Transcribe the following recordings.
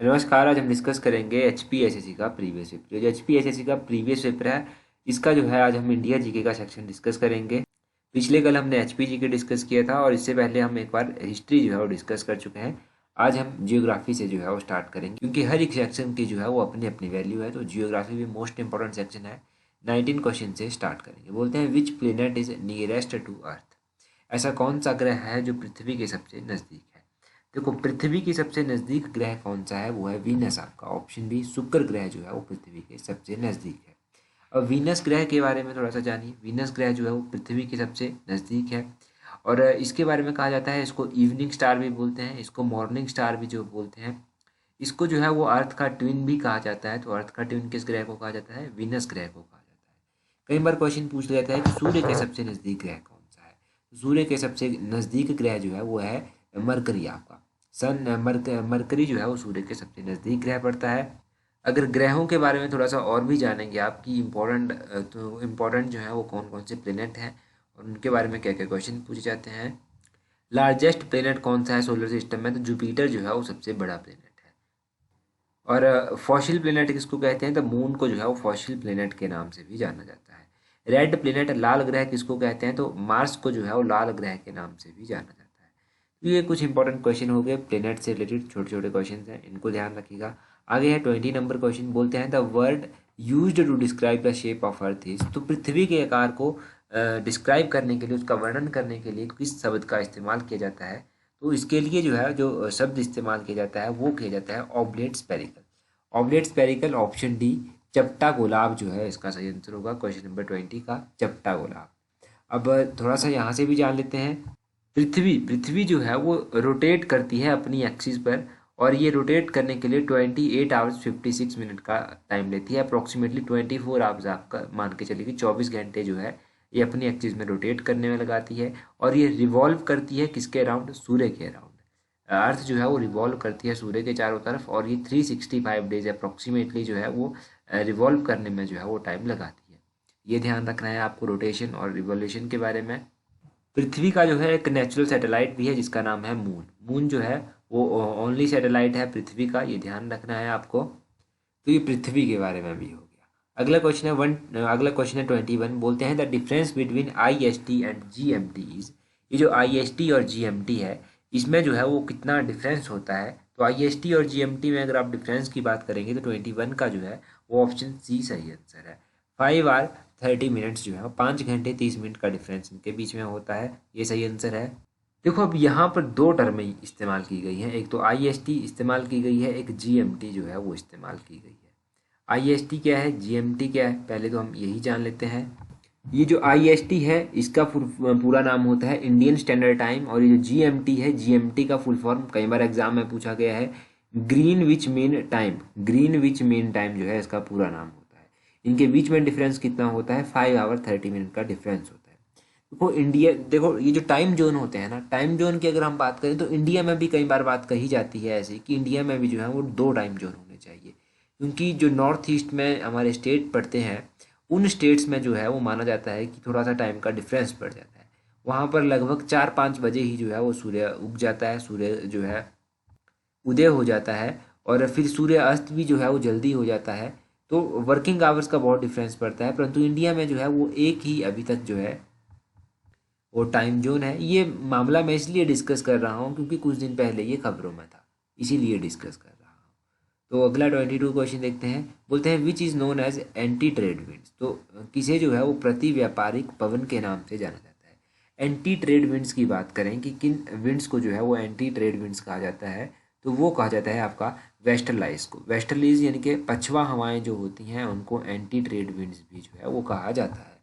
नमस्कार। आज हम डिस्कस करेंगे एचपीएसएससी का प्रीवियस पेपर। जो एचपीएसएससी का प्रीवियस पेपर है, इसका जो है आज हम इंडिया जीके का सेक्शन डिस्कस करेंगे। पिछले कल हमने एचपी जीके डिस्कस किया था और इससे पहले हम एक बार हिस्ट्री जो है वो डिस्कस कर चुके हैं। आज हम जियोग्राफी से जो है वो स्टार्ट करेंगे, क्योंकि हर एक सेक्शन की जो है वो अपनी अपनी वैल्यू है। तो जियोग्राफी भी मोस्ट इंपॉर्टेंट सेक्शन है। 19 क्वेश्चन से स्टार्ट करेंगे। बोलते हैं which planet is nearest to earth. ऐसा कौन सा ग्रह है जो पृथ्वी के सबसे नज़दीक है। देखो, पृथ्वी के सबसे नज़दीक ग्रह कौन सा है, वो है वीनस। आपका ऑप्शन बी शुक्र ग्रह जो है वो पृथ्वी के सबसे नज़दीक है। अब वीनस ग्रह के बारे में थोड़ा सा जानिए। वीनस ग्रह जो है वो पृथ्वी के सबसे नज़दीक है और इसके बारे में कहा जाता है, इसको इवनिंग स्टार भी बोलते हैं, इसको मॉर्निंग स्टार भी जो बोलते हैं। इसको जो है वो अर्थ का ट्विन भी कहा जाता है। तो अर्थ का ट्विन किस ग्रह को कहा जाता है, वीनस ग्रह को कहा जाता है। कई बार क्वेश्चन पूछ लिया जाता है कि सूर्य के सबसे नज़दीक ग्रह कौन सा है। तो सूर्य के सबसे नज़दीक ग्रह जो है वो है मरकरी। आपका मरकरी जो है वो सूर्य के सबसे नज़दीक ग्रह पड़ता है। अगर ग्रहों के बारे में थोड़ा सा और भी जानेंगे आपकी इम्पोर्टेंट जो है वो कौन कौन से प्लेनेट हैं और उनके बारे में क्या क्या क्वेश्चन पूछे जाते हैं। लार्जेस्ट प्लेनेट कौन सा है सोलर सिस्टम में, तो जुपिटर जो है वो सबसे बड़ा प्लेनेट है। और फॉसिल प्लेनेट किसको कहते हैं, तो मून को जो है वो फॉसिल प्लेनेट के नाम से भी जाना जाता है। रेड प्लेनेट लाल ग्रह किसको कहते हैं, तो मार्स को जो है वो लाल ग्रह के नाम से भी जाना जाता है। तो ये कुछ इंपॉर्टेंट क्वेश्चन हो गए प्लेनेट से रिलेटेड, छोटे छोटे क्वेश्चन हैं, इनको ध्यान रखिएगा। आगे है 20 नंबर क्वेश्चन। बोलते हैं the word used to describe the shape of earth is. तो पृथ्वी के आकार को डिस्क्राइब करने के लिए, उसका वर्णन करने के लिए किस शब्द का इस्तेमाल किया जाता है। तो इसके लिए जो है जो शब्द इस्तेमाल किया जाता है वो किया जाता है oblate spherical. Oblate spherical option D चपटा गुलाब जो है इसका सही आंसर होगा क्वेश्चन नंबर 20 का, चपटा गुलाब। अब थोड़ा सा यहाँ से भी जान लेते हैं। पृथ्वी जो है वो रोटेट करती है अपनी एक्सिस पर और ये रोटेट करने के लिए 28 आवर्स 56 मिनट का टाइम लेती है। अप्रोक्सीमेटली 24 आवर्स आपका मान के चलिए कि 24 घंटे जो है ये अपनी एक्सिस में रोटेट करने में लगाती है। और ये रिवॉल्व करती है किसके अराउंड, सूर्य के अराउंड। अर्थ जो है वो रिवॉल्व करती है सूर्य के चारों तरफ और ये 365 डेज अप्रोक्सीमेटली जो है वो रिवॉल्व करने में जो है वो टाइम लगाती है। ये ध्यान रखना है आपको रोटेशन और रिवॉल्यूशन के बारे में। पृथ्वी का जो है एक नेचुरल सैटेलाइट भी है जिसका नाम है मून। मून जो है वो ओनली सैटेलाइट है पृथ्वी का, ये ध्यान रखना है आपको। तो ये पृथ्वी के बारे में भी हो गया। अगला क्वेश्चन है 21। बोलते हैं the difference between IST and GMT is. ये जो आईएसटी और जीएमटी है इसमें जो है वो कितना डिफरेंस होता है। तो आईएसटी और जीएमटी में अगर आप डिफरेंस की बात करेंगे तो 21 का जो है वो ऑप्शन सी सही आंसर है। 5 आवर 30 मिनट्स जो है 5 घंटे 30 मिनट का डिफरेंस इनके बीच में होता है, ये सही आंसर है। देखो, अब यहाँ पर दो टर्में इस्तेमाल की गई हैं, एक तो आईएसटी इस्तेमाल की गई है, एक जीएमटी जो है वो इस्तेमाल की गई है। आईएसटी क्या है, जीएमटी क्या है, पहले तो हम यही जान लेते हैं। ये जो आईएसटी है इसका पूरा नाम होता है इंडियन स्टैंडर्ड टाइम और ये जो जीएमटी है, जीएमटी का फुल फॉर्म कई बार एग्जाम में पूछा गया है, green which mean time. Green which mean time जो है इसका पूरा नाम होता है। इनके बीच में डिफरेंस कितना होता है, 5 आवर 30 मिनट का डिफरेंस होता है। देखो ये जो टाइम जोन होते हैं ना, टाइम जोन की अगर हम बात करें तो इंडिया में भी कई बार बात कही जाती है ऐसे कि इंडिया में भी जो है वो 2 टाइम जोन होने चाहिए। क्योंकि जो नॉर्थ ईस्ट में हमारे स्टेट पड़ते हैं उन स्टेट्स में जो है वो माना जाता है कि थोड़ा सा टाइम का डिफरेंस पड़ जाता है। वहाँ पर लगभग 4-5 बजे ही जो है वो सूर्य उग जाता है, सूर्य जो है उदय हो जाता है और फिर सूर्य अस्त भी जो है वो जल्दी हो जाता है। तो वर्किंग आवर्स का बहुत डिफरेंस पड़ता है, परंतु इंडिया में जो है वो एक ही अभी तक जो है वो टाइम जोन है। ये मामला मैं इसलिए डिस्कस कर रहा हूँ क्योंकि कुछ दिन पहले ये खबरों में था, इसीलिए डिस्कस कर रहा हूँ। तो अगला 22 क्वेश्चन देखते हैं। बोलते हैं which is known as anti trade winds. तो किसे जो है वो प्रति व्यापारिक पवन के नाम से जाना जाता है। एंटी ट्रेड विंड्स की बात करें कि किन विंड्स को जो है वो एंटी ट्रेड विंड्स कहा जाता है, तो वो कहा जाता है आपका वेस्टरलाइज को। वेस्टरलीज यानी कि पछवा हवाएं जो होती हैं उनको एंटी ट्रेड विंड्स भी जो है वो कहा जाता है।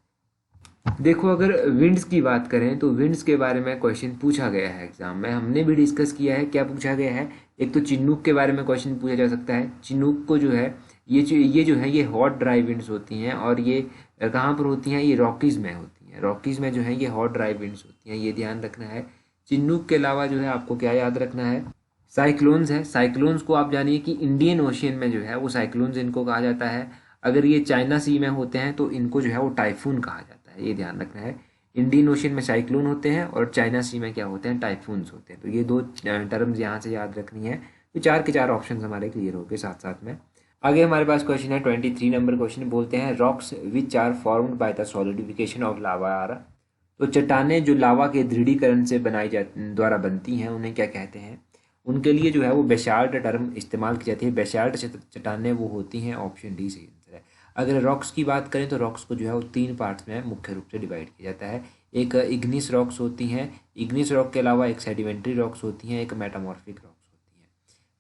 देखो, अगर विंड्स की बात करें तो विंड्स के बारे में क्वेश्चन पूछा गया है एग्जाम में, हमने भी डिस्कस किया है। क्या पूछा गया है, एक तो चिन्नूक के बारे में क्वेश्चन पूछा जा सकता है। चिन्नूक को जो है ये जो है ये हॉट ड्राई विंड्स होती हैं और ये कहाँ पर होती हैं, ये रॉकीज़ में होती हैं। रॉकीज़ में जो है ये हॉट ड्राई विंड्स होती हैं, ये ध्यान रखना है। चिन्नूक के अलावा जो है आपको क्या याद रखना है, साइक्लोन्स है। साइक्लोन्स को आप जानिए कि इंडियन ओशियन में जो है वो साइक्लोन्स इनको कहा जाता है। अगर ये चाइना सी में होते हैं तो इनको जो है वो टाइफून कहा जाता है, ये ध्यान रखना है। इंडियन ओशियन में साइक्लोन होते हैं और चाइना सी में क्या होते हैं, टाइफून्स होते हैं। तो ये दो टर्म्स यहाँ से याद रखनी है। तो 4 के 4 ऑप्शन हमारे क्लियर हो गए साथ साथ में। आगे हमारे पास क्वेश्चन है 23 नंबर क्वेश्चन, बोलते हैं rocks which are formed by the solidification of lava are. तो चट्टानें जो लावा के दृढ़ीकरण से द्वारा बनती हैं उन्हें क्या कहते हैं? उनके लिए जो है वो बेसाल्ट टर्म इस्तेमाल की जाती है। बेसाल्ट चट्टानें वो होती हैं, ऑप्शन डी सही आंसर है। अगर रॉक्स की बात करें तो रॉक्स को जो है वो 3 पार्ट्स में मुख्य रूप से डिवाइड किया जाता है। एक इग्निस रॉक्स होती हैं, इग्निस रॉक के अलावा एक सेडिमेंट्री रॉक्स होती हैं, एक मेटामॉर्फिक रॉक्स होती हैं।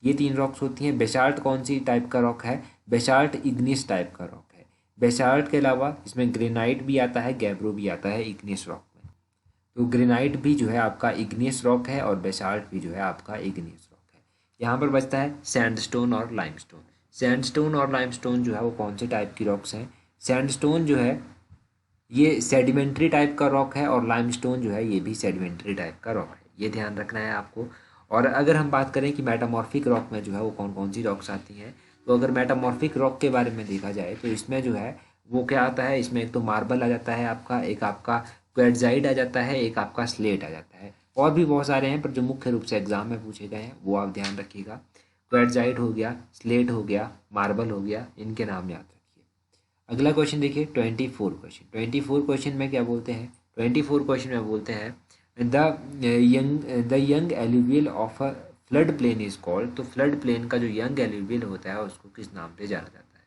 ये 3 रॉक्स होती हैं। बेसाल्ट कौन सी टाइप का रॉक है? बेसाल्ट इग्निस टाइप का रॉक है। बेसाल्ट के अलावा इसमें ग्रेनाइट भी आता है, गैब्रो भी आता है इग्निस रॉक में। तो ग्रेनाइट भी जो है आपका इग्नियस रॉक है और बेसाल्ट भी जो है आपका इग्नियस रॉक है। यहाँ पर बचता है सैंडस्टोन और लाइमस्टोन। सैंडस्टोन और लाइमस्टोन जो है वो कौन से टाइप की रॉक्स हैं? सैंडस्टोन जो है ये सेडिमेंट्री टाइप का रॉक है और लाइमस्टोन जो है ये भी सेडिमेंट्री टाइप का रॉक है, ये ध्यान रखना है आपको। और अगर हम बात करें कि मेटामॉर्फिक रॉक में जो है वो कौन कौन सी रॉक्स आती हैं, तो अगर मेटामॉर्फिक रॉक के बारे में देखा जाए तो इसमें जो है वो क्या आता है, इसमें एक तो मार्बल आ जाता है आपका, एक आपका क्वेट्जाइट आ जाता है, एक आपका स्लेट आ जाता है, और भी बहुत सारे हैं पर जो मुख्य रूप से एग्जाम में पूछे गए हैं वो आप ध्यान रखिएगा। क्वेट्जाइट हो गया, स्लेट हो गया, मार्बल हो गया, इनके नाम याद रखिए। अगला क्वेश्चन देखिए 24 क्वेश्चन में क्या बोलते हैं? 24 क्वेश्चन में बोलते हैं the young alluvial of a flood plain is called. तो फ्लड प्लेन का जो यंग एल्यूवियल होता है उसको किस नाम से जाना जाता है?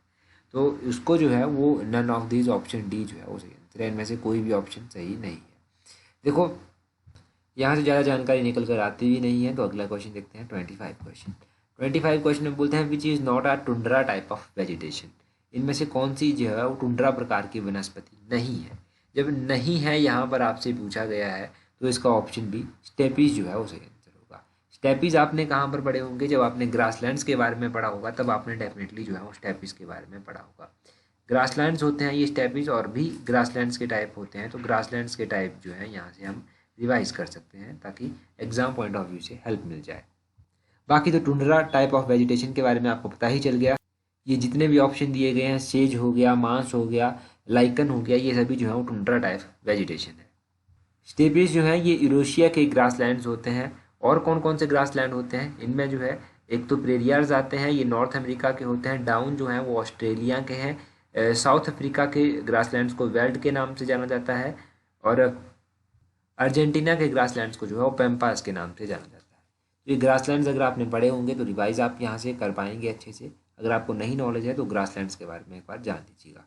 तो उसको जो है वो none of these, option D जो है वो सही आंसर है। इनमें से कोई भी ऑप्शन सही नहीं है। देखो यहाँ से ज़्यादा जानकारी निकल कर आती भी नहीं है, तो अगला क्वेश्चन देखते हैं 25 क्वेश्चन में बोलते हैं which is not a tundra type of vegetation. इनमें से कौन सी जो है वो टुंड्रा प्रकार की वनस्पति नहीं है? जब नहीं है यहाँ पर आपसे पूछा गया है तो इसका ऑप्शन बी स्टेपीज जो है वो सही आंसर होगा। स्टेपीज आपने कहाँ पर पढ़े होंगे? जब आपने ग्रासलैंड्स के बारे में पढ़ा होगा तब आपने डेफिनेटली जो है वो स्टेपीज के बारे में पढ़ा होगा। ग्रासलैंड्स होते हैं ये स्टेपीज, और भी ग्रासलैंड्स के टाइप होते हैं, तो ग्रासलैंड्स के टाइप जो है यहाँ से हम रिवाइज कर सकते हैं ताकि एग्जाम पॉइंट ऑफ व्यू से हेल्प मिल जाए। बाकी तो टुंड्रा टाइप ऑफ वेजिटेशन के बारे में आपको पता ही चल गया। ये जितने भी ऑप्शन दिए गए हैं, सेज हो गया, मांस हो गया, लाइकन हो गया, ये सभी जो है वो टुंड्रा टाइप वेजिटेशन है। स्टेपीज जो है ये यूरेशिया के ग्रासलैंड्स होते हैं। और कौन कौन से ग्रासलैंड होते हैं इनमें? जो है एक तो प्रेरियार्स आते हैं, ये नॉर्थ अमेरिका के होते हैं। डाउन जो है वो ऑस्ट्रेलिया के हैं। साउथ अफ्रीका के ग्रासलैंड्स को वेल्ड के नाम से जाना जाता है, और अर्जेंटीना के ग्रासलैंड्स को जो है वो पैम्पास के नाम से जाना जाता है। तो ये ग्रासलैंड्स अगर आपने पढ़े होंगे तो रिवाइज आप यहाँ से कर पाएंगे अच्छे से। अगर आपको नहीं नॉलेज है तो ग्रासलैंड्स के बारे में एक बार जान लीजिएगा।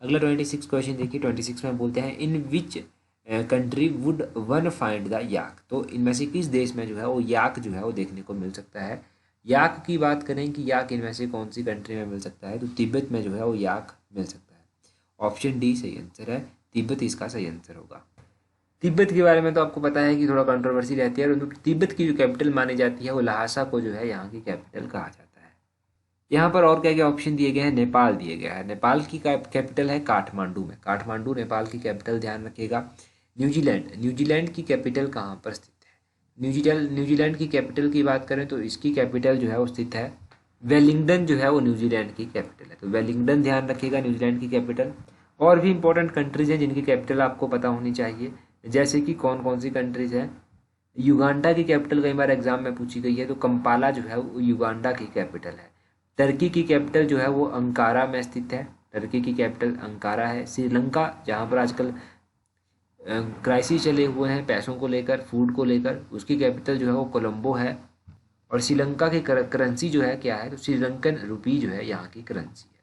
अगला 26 क्वेश्चन देखिए। 26 में बोलते हैं in which country would one find the yak. तो इनमें से किस देश में जो है वो याक जो है वो देखने को मिल सकता है? याक की बात करें कि याक इनमें से कौन सी कंट्री में मिल सकता है, तो तिब्बत में जो है वो याक मिल सकता है। ऑप्शन डी सही आंसर है, तिब्बत इसका सही आंसर होगा। तिब्बत के बारे में तो आपको पता है कि थोड़ा कंट्रोवर्सी रहती है, परंतु तिब्बत की जो कैपिटल मानी जाती है वो लहासा को जो है यहाँ की कैपिटल कहा जाता है। यहाँ पर और क्या क्या ऑप्शन दिए गए हैं? नेपाल दिए गया है, नेपाल की कैपिटल है काठमांडू में, काठमांडू नेपाल की कैपिटल, ध्यान रखिएगा। न्यूजीलैंड, न्यूजीलैंड की कैपिटल कहाँ पर स्थित है? न्यूजीलैंड की कैपिटल की बात करें तो इसकी कैपिटल जो है वो स्थित है वेलिंगडन, जो है वो न्यूजीलैंड की कैपिटल है। तो वेलिंगडन ध्यान रखिएगा न्यूजीलैंड की कैपिटल। और भी इंपॉर्टेंट कंट्रीज हैं जिनकी कैपिटल आपको पता होनी चाहिए, जैसे कि कौन कौन सी कंट्रीज हैं। युगांडा की कैपिटल कई बार एग्जाम में पूछी गई है, तो कंपाला जो है वो युगांडा की कैपिटल है। टर्की की कैपिटल जो है वो अंकारा में स्थित है, टर्की की कैपिटल अंकारा है। श्रीलंका, जहाँ पर आजकल क्राइसिस चले हुए हैं पैसों को लेकर, फूड को लेकर, उसकी कैपिटल जो है वो कोलंबो है। और श्रीलंका की करेंसी जो है क्या है, तो श्रीलंकन रुपी जो है यहाँ की करेंसी है।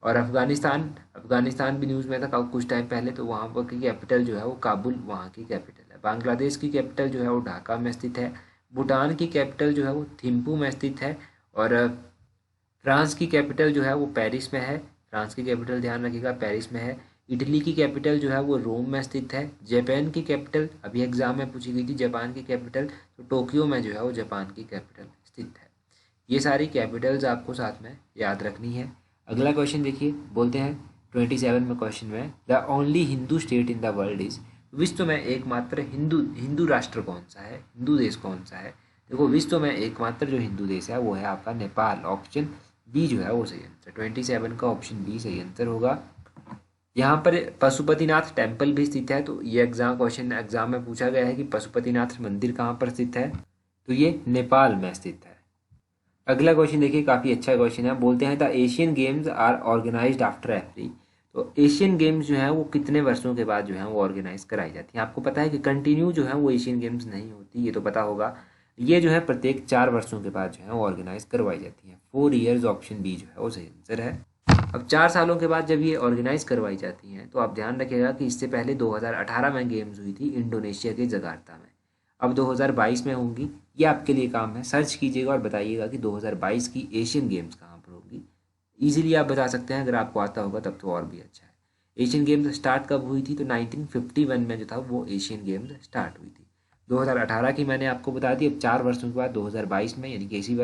और अफगानिस्तान भी न्यूज़ में था कुछ टाइम पहले, तो वहाँ पर की कैपिटल जो है वो काबुल वहाँ की कैपिटल है। बांग्लादेश की कैपिटल जो है वो ढाका में स्थित है। भूटान की कैपिटल जो है वो थिम्पू में स्थित है। और फ्रांस की कैपिटल जो है वो पेरिस में है, फ्रांस की कैपिटल ध्यान रखिएगा पेरिस में है। इटली की कैपिटल जो है वो रोम में स्थित है। जापान की कैपिटल अभी एग्जाम में पूछी गई थी, जापान की कैपिटल तो टोक्यो में जो है वो जापान की कैपिटल स्थित है। ये सारी कैपिटल्स आपको साथ में याद रखनी है। अगला क्वेश्चन देखिए, बोलते हैं 27 में क्वेश्चन में the only Hindu state in the world is. विश्व में एकमात्र हिंदू राष्ट्र कौन सा है, हिंदू देश कौन सा है? देखो विश्व में एकमात्र जो हिंदू देश है वो है आपका नेपाल। ऑप्शन बी जो है वो सही आंसर, 27 का ऑप्शन बी सही आंसर होगा। यहाँ पर पशुपतिनाथ टेम्पल भी स्थित है, तो ये एग्जाम में पूछा गया है कि पशुपतिनाथ मंदिर कहाँ पर स्थित है, तो ये नेपाल में स्थित है। अगला क्वेश्चन देखिए, काफ़ी अच्छा क्वेश्चन है। बोलते हैं the Asian games are organised after every. तो एशियन गेम्स जो है वो कितने वर्षों के बाद जो है वो ऑर्गेनाइज कराई जाती है। आपको पता है कि कंटिन्यू जो है वो एशियन गेम्स नहीं होती, ये तो पता होगा। ये जो है प्रत्येक 4 वर्षों के बाद जो है वो ऑर्गेनाइज करवाई जाती है। 4 years, ऑप्शन बी जो है वो सही आंसर है। अब 4 सालों के बाद जब ये ऑर्गेनाइज करवाई जाती हैं तो आप ध्यान रखिएगा कि इससे पहले 2018 में गेम्स हुई थी इंडोनेशिया के जकार्ता में। अब 2022 में होंगी। ये आपके लिए काम है, सर्च कीजिएगा और बताइएगा कि 2022 की एशियन गेम्स कहाँ पर होगी। इजीली आप बता सकते हैं, अगर आपको आता होगा तब तो और भी अच्छा है। एशियन गेम्स स्टार्ट कब हुई थी, तो 1951 में जो था वो एशियन गेम्स स्टार्ट हुई थी। 2018 की मैंने आपको बता दी। अब 4 वर्षों के बाद 2022 में, यानी कि इसी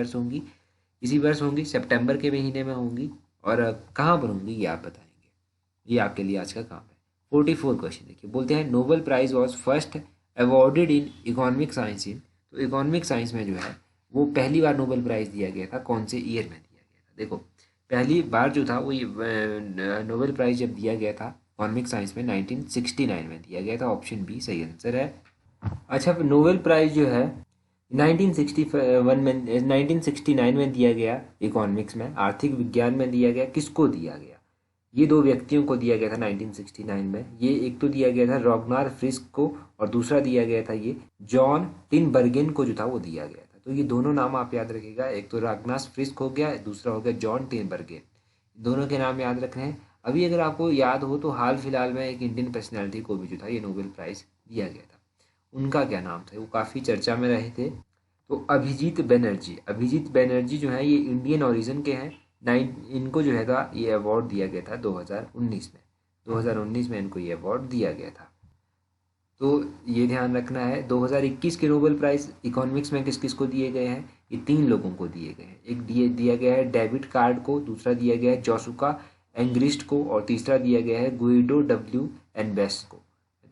वर्ष होंगी, सितंबर के महीने में होंगी। और कहाँ पर होंगी ये आप बताएंगे। ये आपके लिए आज का काम है। 44 क्वेश्चन देखिए, बोलते हैं Nobel prize was first awarded in economic science in. तो इकोनॉमिक साइंस में जो है वो पहली बार नोबेल प्राइज दिया गया था, कौन से ईयर में दिया गया था। देखो, पहली बार जो था वो ये नोबेल प्राइज जब दिया गया था इकोनॉमिक साइंस में 1969 में दिया गया था। ऑप्शन बी सही आंसर है। अच्छा, नोबेल प्राइज जो है 1969 में दिया गया, इकोनॉमिक्स में, आर्थिक विज्ञान में दिया गया। किसको दिया गया? ये दो व्यक्तियों को दिया गया था 1969 में। ये एक तो दिया गया था रॉगनार फ्रिस्क को, और दूसरा दिया गया था ये जॉन टिनबर्गेन को जो था वो दिया गया था। तो ये दोनों नाम आप याद रखिएगा, एक तो रॉगनार फ्रिस्क हो गया, दूसरा हो गया जॉन टिनबर्गेन। दोनों के नाम याद रखने हैं। अभी अगर आपको याद हो तो हाल फिलहाल में एक इंडियन पर्सनैलिटी को भी जो था ये नोबेल प्राइज़ दिया गया था। उनका क्या नाम था? वो काफ़ी चर्चा में रहे थे। तो अभिजीत बनर्जी जो है ये इंडियन ओरिजिन के हैं। इनको जो है था ये अवार्ड दिया गया था 2019 में। 2019 में इनको ये अवार्ड दिया गया था। तो ये ध्यान रखना है। 2021 के नोबेल प्राइज़ इकोनॉमिक्स में किस किस को दिए गए हैं? ये 3 लोगों को दिए गए हैं। एक दिया गया है डेविड कार्ड को, दूसरा दिया गया है जोसुका एंग्रिस्ट को, और तीसरा दिया गया है गुइडो डब्ल्यू एनबेस को।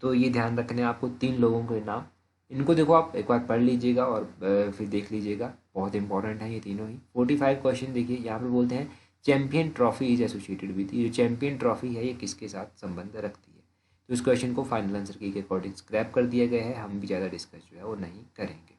तो ये ध्यान रखने हैं आपको 3 लोगों के नाम। इनको देखो, आप एक बार पढ़ लीजिएगा और फिर देख लीजिएगा, बहुत इंपॉर्टेंट है ये तीनों ही। 45 क्वेश्चन देखिए, यहाँ पे बोलते हैं champion trophy is associated with. ये जो चैंपियन ट्रॉफी है ये किसके साथ संबंध रखती है? तो इस क्वेश्चन को फाइनल आंसर की के अकॉर्डिंग स्क्रैप कर दिया गया है, हम भी ज़्यादा डिस्कस जो है वो नहीं करेंगे।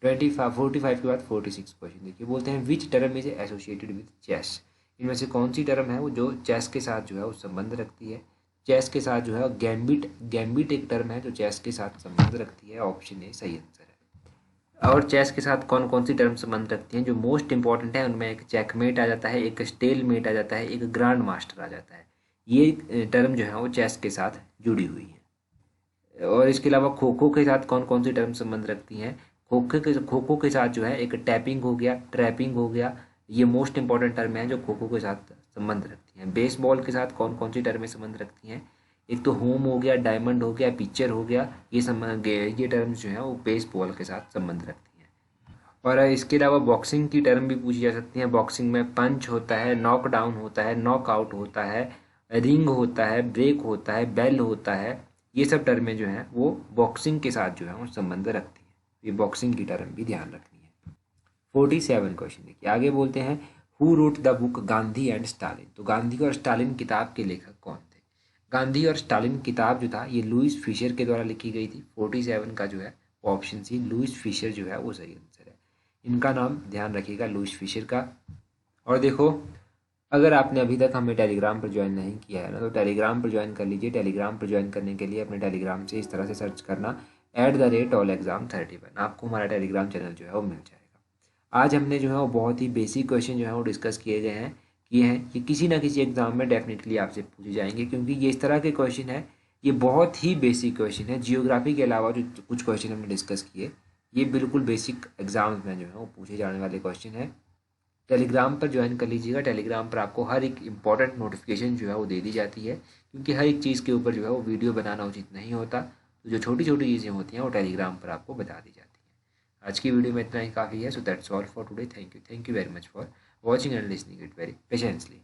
45 के बाद 46 क्वेश्चन देखिए, बोलते हैं which term is associated with chess. इनमें से कौन सी टर्म है वो जो चेस के साथ जो है वो संबंध रखती है? चेस के साथ जो है गैम्बिट एक टर्म है जो चेस के साथ संबंध रखती है। ऑप्शन ए सही आंसर है। और चेस के साथ कौन कौन सी टर्म संबंध रखती हैं जो मोस्ट इंपॉर्टेंट है? उनमें एक चेकमेट आ जाता है, एक स्टेलमेट आ जाता है, एक ग्रांड मास्टर आ जाता है। ये टर्म जो है वो चेस के साथ जुड़ी हुई है। और इसके अलावा खो खो के साथ कौन कौन सी टर्म संबंध रखती हैं? खो खो के साथ जो है एक टैपिंग हो गया, ट्रैपिंग हो गया। ये मोस्ट इंपॉर्टेंट टर्म है जो खो खो के साथ संबंध रखती हैं। बेसबॉल के साथ कौन कौन सी टर्में संबंध रखती हैं? एक तो होम हो गया, डायमंड हो गया, पिक्चर हो गया। ये टर्म्स जो है वो बेसबॉल के साथ संबंध रखती हैं। और इसके अलावा बॉक्सिंग की टर्म भी पूछी जा सकती है। बॉक्सिंग में पंच होता है, नॉक डाउन होता है, नॉकआउट होता है, रिंग होता है, ब्रेक होता है, बेल होता है। ये सब टर्में जो हैं वो बॉक्सिंग के साथ जो है वो संबंध रखती हैं। ये बॉक्सिंग की टर्म भी ध्यान रखनी है। 47 क्वेश्चन देखिए, आगे बोलते हैं who wrote the book Gandhi and Stalin. तो गांधी और स्टालिन किताब के लेखक कौन थे? गांधी और स्टालिन किताब जो था ये लुइस फिशर के द्वारा लिखी गई थी। 47 का जो है वो ऑप्शन सी लुइस फिशर जो है वो सही आंसर है। इनका नाम ध्यान रखिएगा, लुइस फिशर का। और देखो, अगर आपने अभी तक हमें टेलीग्राम पर ज्वाइन नहीं किया है ना, तो टेलीग्राम पर ज्वाइन कर लीजिए। टेलीग्राम पर ज्वाइन करने के लिए अपने टेलीग्राम से इस तरह से सर्च करना @allexam31। आपको हमारा टेलीग्राम चैनल जो है वो मिल जाएगा। आज हमने जो है वो बहुत ही बेसिक क्वेश्चन जो है वो डिस्कस किए हैं। ये किसी ना किसी एग्जाम में डेफिनेटली आपसे पूछे जाएंगे, क्योंकि ये इस तरह के क्वेश्चन है, ये बहुत ही बेसिक क्वेश्चन है। जियोग्राफी के अलावा जो कुछ क्वेश्चन हमने डिस्कस किए, ये बिल्कुल बेसिक एग्जाम्स में जो है वो पूछे जाने वाले क्वेश्चन है। टेलीग्राम पर ज्वाइन कर लीजिएगा। टेलीग्राम पर आपको हर एक इम्पॉर्टेंट नोटिफिकेशन जो है वो दे दी जाती है, क्योंकि हर एक चीज़ के ऊपर जो है वो वीडियो बनाना उचित नहीं होता। तो जो छोटी छोटी चीज़ें होती हैं वो टेलीग्राम पर आपको बता दी जाती हैं। आज की वीडियो में इतना ही काफ़ी है। So that's all for today. Thank you very much for watching and listening it very patiently.